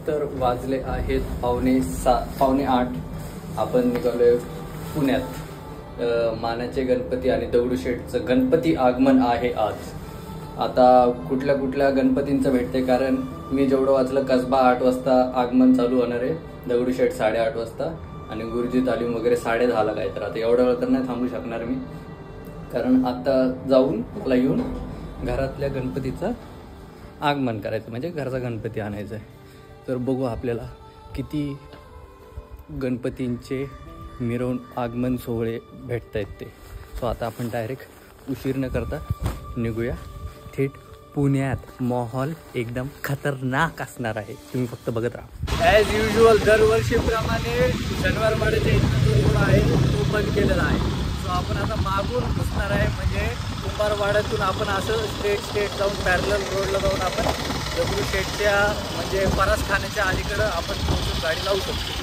तर वाजले आहेत पावणे 8. आपण निघालोय पुण्यात. मानाचे गणपती आणि दगडूशेठचं गणपती आगमन आहे आज. आता कुठल्या कुठल्या गणपतींचं भेटते, कारण मी जेवढं वाचलं कसबा 8 वाजता आगमन चालू होणार आहे, दगडूशेठ 8:30 वाजता आणि गुरुजी तालीम वगैरे 10:30ला काय. तर आता एवढ्या वेळ तर नाही थांबू शकणार मी, कारण आता जाऊन मला येऊन घरातल्या गणपतीचं आगमन करायचं, म्हणजे घरचा गणपती आणायचा आहे. तर बघू आपल्याला किती गणपतींचे मिरवून आगमन सोहळे भेटत आहेत ते. सो आता आपण डायरेक्ट उशीर न करता निघूया थेट पुण्यात. माहोल एकदम खतरनाक असणार आहे, तुम्ही फक्त बघत राहा. ॲज युजल दरवर्षीप्रमाणे शनिवार वाड्याच्या इथं जो रोड आहे तो बंद केलेला आहे. सो आपण आता मागून घुसणार आहे, म्हणजे कुंभारवाड्यातून आपण असं स्ट्रेट जाऊन पॅरलल रोडला जाऊन आपण दगडूशेठच्या म्हणजे परसखान्याच्या अलीकडं आपण पोहोचून गाडी लावू शकतो.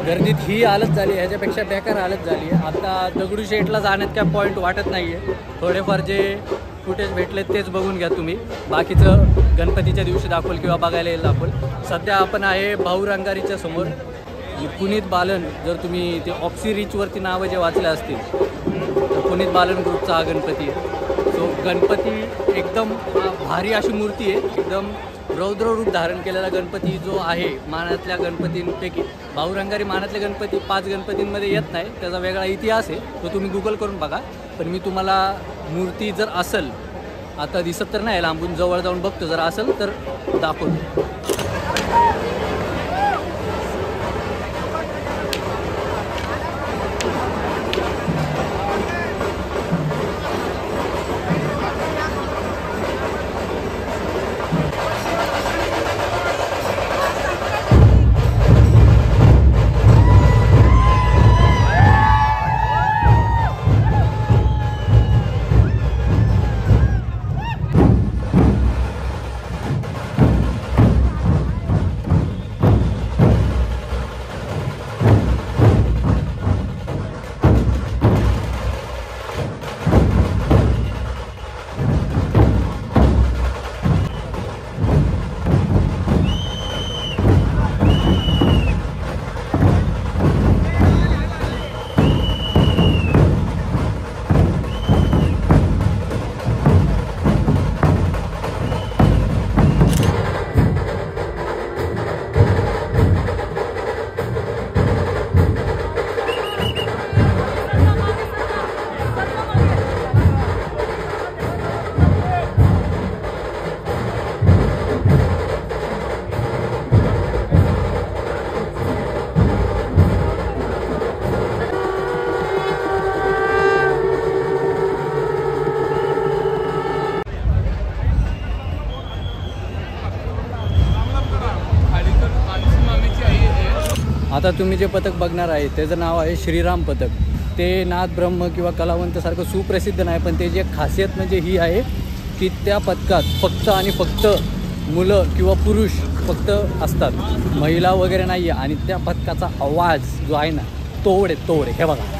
गर्दीत ही हालत झाली, ह्याच्यापेक्षा बेकार हालत झाली आहे. आता दगडूशेठला जाण्यात काय पॉईंट वाटत नाही आहे. थोडेफार जे फुटेज भेटले तेच बघून घ्या तुम्ही, बाकीचं गणपतीच्या दिवशी दाखवल किंवा बघायला येईल दाखवल. सध्या आपण आहे भाऊ रंगारीच्या समोर. पुनीत बालन, जर तुम्ही ते ऑक्सी रिचवरती नावं जे वाचले असतील तर पुनीत बालन ग्रुपचा हा गणपती आहे. सो गणपती एकदम भारी अशी मूर्ती आहे, एकदम रौद्र रूप धारण केलेला गणपती जो आहे मानातल्या गणपतींपैकी. भाऊ रंगारी मानातले गणपती 5 गणपतींमध्ये येत नाही, त्याचा वेगळा इतिहास आहे, तो तुम्ही गुगल करून बघा. पण मी तुम्हाला मूर्ती जर असेल, आता दिसत तर नाही, लांबून जवळ जाऊन बघतो, जर असेल तर दाखवतो. आता तुम्ही जे पथक बघणार आहे त्याचं नाव आहे श्रीराम पथक. ते नाथ ब्रह्म किंवा कलावंतसारखं सुप्रसिद्ध नाही, पण त्याची एक खासियत म्हणजे ही आहे की त्या पथकात फक्त आणि फक्त मुलं किंवा पुरुष फक्त असतात, महिला वगैरे नाही आहे. आणि त्या पथकाचा आवाज जो आहे ना, तोड आहे हे बघा.